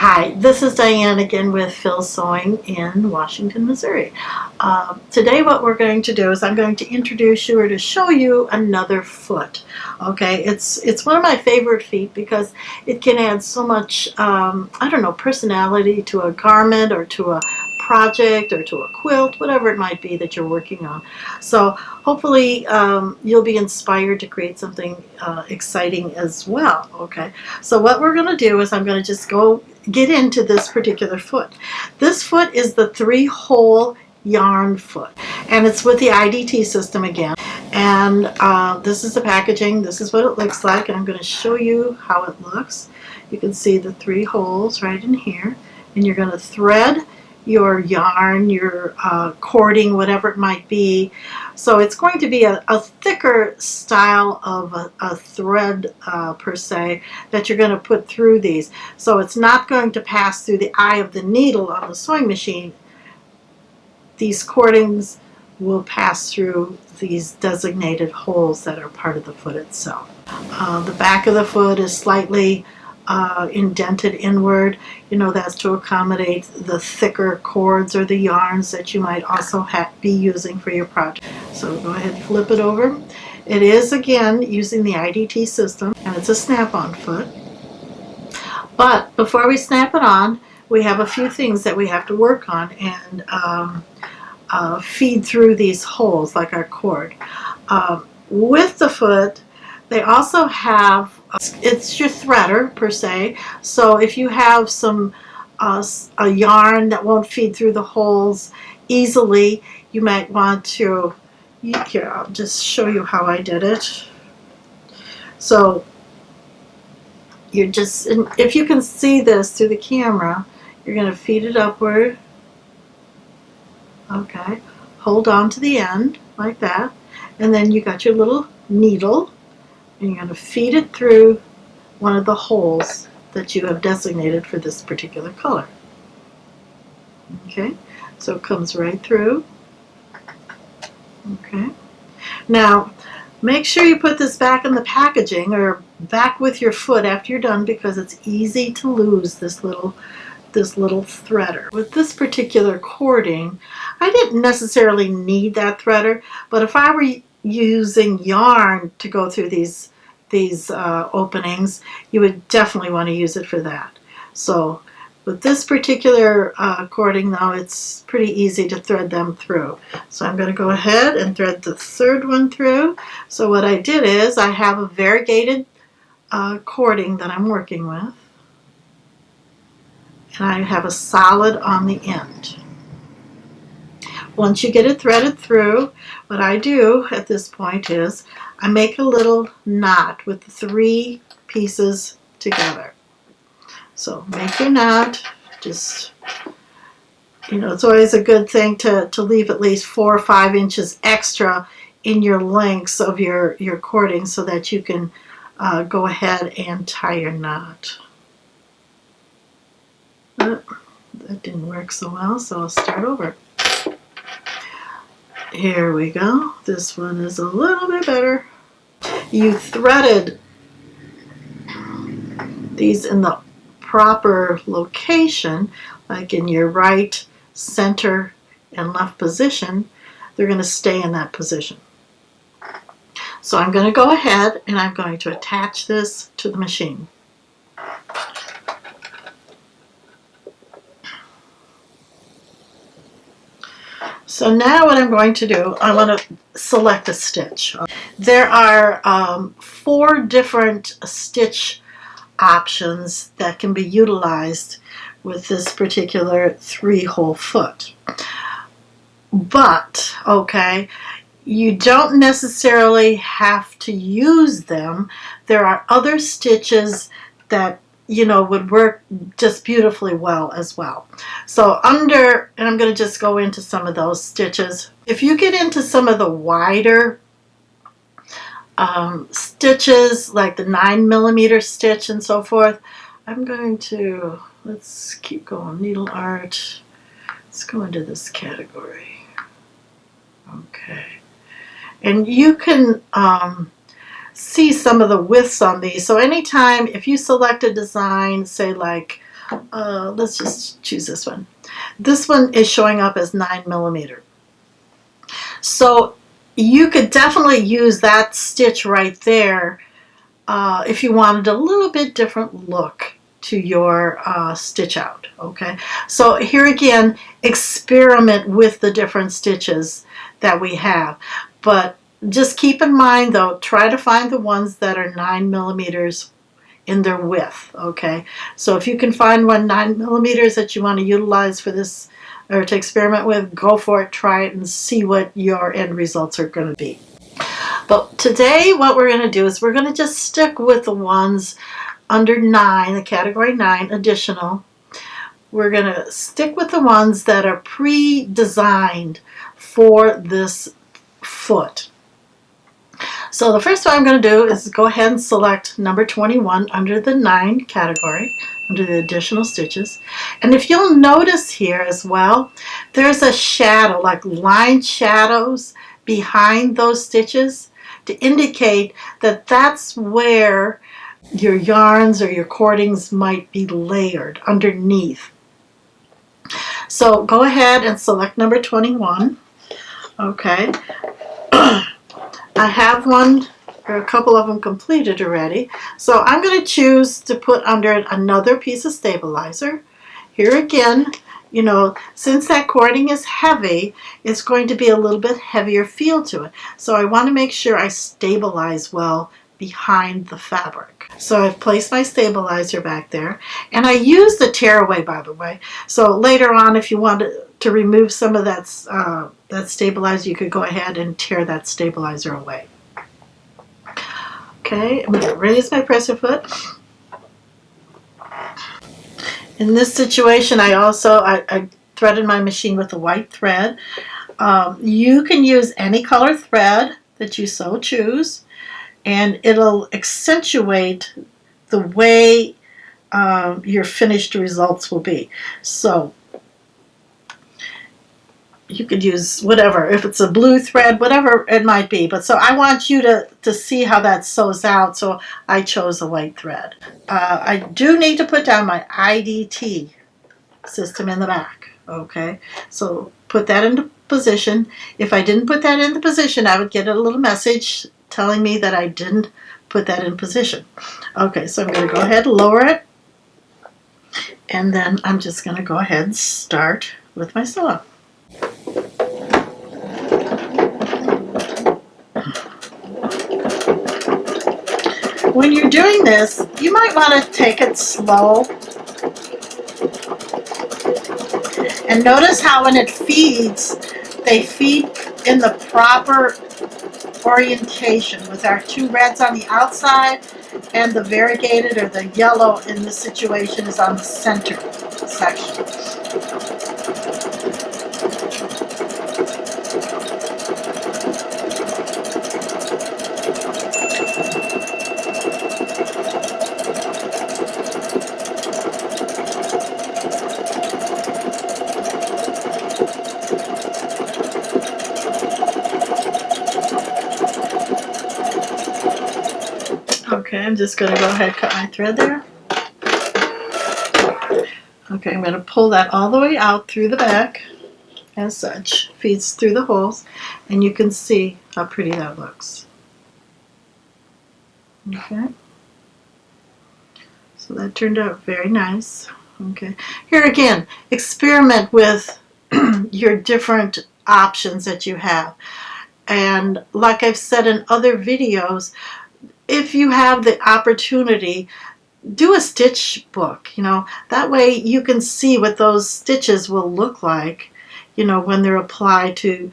Hi, this is Diane again with Phil Sewing in Washington, Missouri. Today what we're going to do is I'm going to introduce you or to show you another foot. Okay, it's one of my favorite feet because it can add so much, I don't know, personality to a garment or to a project or to a quilt, whatever it might be that you're working on. So hopefully you'll be inspired to create something exciting as well. Okay, so what we're going to do is I'm going to just get into this particular foot. This foot is the 3-hole yarn foot, and it's with the IDT system again. And this is the packaging. This is what it looks like, and I'm going to show you how it looks. You can see the 3 holes right in here, and you're going to thread your yarn, your cording, whatever it might be. So it's going to be a thicker style of a thread per se that you're going to put through these. So it's not going to pass through the eye of the needle on the sewing machine. These cordings will pass through these designated holes that are part of the foot itself. The back of the foot is slightly indented inward. You know, that's to accommodate the thicker cords or the yarns that you might also be using for your project. So go ahead and flip it over. It is again using the IDT system, and it's a snap-on foot. But before we snap it on, we have a few things that we have to work on and feed through these holes like our cord. With the foot, they also have, it's your threader per se, so if you have some a yarn that won't feed through the holes easily, you might want to, here I'll just show you how I did it. So you're just, if you can see this through the camera, you're going to feed it upward. Okay, hold on to the end like that, and then you got your little needle, and you're going to feed it through one of the holes that you have designated for this particular color. Okay, so it comes right through. Okay, now make sure you put this back in the packaging or back with your foot after you're done, because it's easy to lose this little threader. With this particular cording, I didn't necessarily need that threader, but if I were using yarn to go through these openings, you would definitely want to use it for that. So with this particular cording, though, it's pretty easy to thread them through. So I'm going to go ahead and thread the third one through. So what I did is I have a variegated cording that I'm working with, and I have a solid on the end. Once you get it threaded through, what I do at this point is I make a little knot with the 3 pieces together. So make your knot. Just, you know, it's always a good thing to leave at least 4 or 5 inches extra in your lengths of your cording so that you can go ahead and tie your knot. That didn't work so well, so I'll start over. Here we go. This one is a little bit better. You threaded these in the proper location, like in your right, center, and left position. They're going to stay in that position. So I'm going to go ahead and I'm going to attach this to the machine. So now what I'm going to do, I want to select a stitch. There are 4 different stitch options that can be utilized with this particular 3-hole foot. But, okay, you don't necessarily have to use them. There are other stitches that, you know, would work just beautifully well as well. So and I'm going to just go into some of those stitches. If you get into some of the wider stitches, like the 9mm stitch and so forth, I'm going to, let's keep going, needle art. Let's go into this category. Okay. And you can see some of the widths on these. So anytime, if you select a design, say like let's just choose this one. This one is showing up as 9mm. So you could definitely use that stitch right there if you wanted a little bit different look to your stitch out. Okay, so here again, experiment with the different stitches that we have, but just keep in mind though, try to find the ones that are 9mm in their width. Okay, so if you can find one 9mm that you want to utilize for this or to experiment with, go for it, try it, and see what your end results are going to be. But today what we're going to do is we're going to just stick with the ones under 9, the category 9 additional. We're going to stick with the ones that are pre-designed for this foot. So the first one I'm going to do is go ahead and select number 21 under the 9 category, under the additional stitches. And if you'll notice here as well, there's a shadow, like line shadows behind those stitches to indicate that that's where your yarns or your cordings might be layered underneath. So go ahead and select number 21. Okay. I have one or a couple of them completed already. So I'm going to choose to put under it another piece of stabilizer. Here again, you know, since that cording is heavy, it's going to be a little bit heavier feel to it. So I want to make sure I stabilize well behind the fabric. So I've placed my stabilizer back there, and I use the tearaway, by the way. So later on, if you want to remove some of that stabilizer, you could go ahead and tear that stabilizer away. Okay, I'm going to raise my presser foot. In this situation, I threaded my machine with a white thread. You can use any color thread that you so choose, and it'll accentuate the way your finished results will be. So you could use whatever, if it's a blue thread, whatever it might be. But so I want you to see how that sews out, so I chose a white thread. I do need to put down my IDT system in the back. Okay, so put that into position. If I didn't put that into position, I would get a little message telling me that I didn't put that in position. Okay, so I'm going to go ahead and lower it, and then I'm just going to go ahead and start with my sew. When you're doing this, you might want to take it slow. And notice how when it feeds, they feed in the proper orientation with our two reds on the outside, and the variegated or the yellow in this situation is on the center section. Okay, I'm just going to go ahead and cut my thread there. Okay, I'm going to pull that all the way out through the back, as such. Feeds through the holes, and you can see how pretty that looks. Okay, so that turned out very nice. Okay, here again, experiment with your different options that you have. And like I've said in other videos, if you have the opportunity, do a stitch book, you know, that way you can see what those stitches will look like, you know, when they're applied to,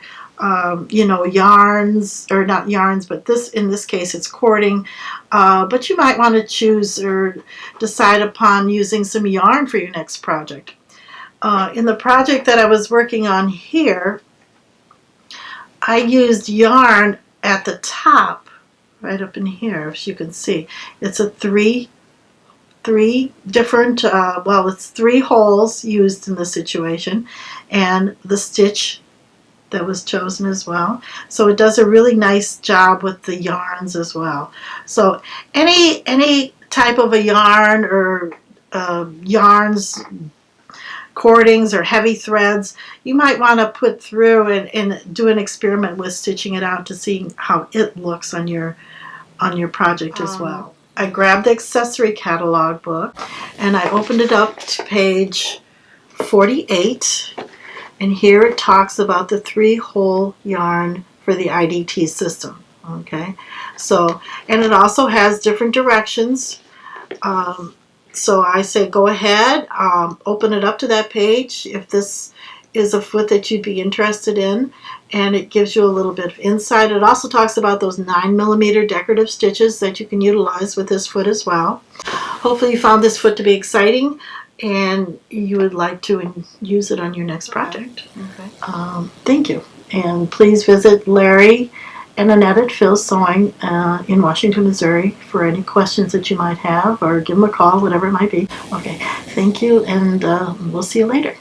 you know, yarns, or not yarns, but in this case it's cording, but you might want to choose or decide upon using some yarn for your next project. In the project that I was working on here, I used yarn at the top, right up in here, as you can see. It's a three different, well, it's 3 holes used in the situation, and the stitch that was chosen as well. So it does a really nice job with the yarns as well. So any type of a yarn or yarns, cordings, or heavy threads, you might want to put through and do an experiment with stitching it out to see how it looks on your project as well. I grabbed the accessory catalog book and I opened it up to page 48, and here it talks about the 3-hole yarn for the IDT system. Okay, so, and it also has different directions. So I say go ahead, open it up to that page if this is a foot that you'd be interested in, and it gives you a little bit of insight. It also talks about those 9mm decorative stitches that you can utilize with this foot as well. Hopefully you found this foot to be exciting and you would like to use it on your next project. Okay. Thank you, and please visit Larry and Annette at Phil's Sewing in Washington, Missouri for any questions that you might have, or give them a call, whatever it might be. Okay, thank you, and we'll see you later.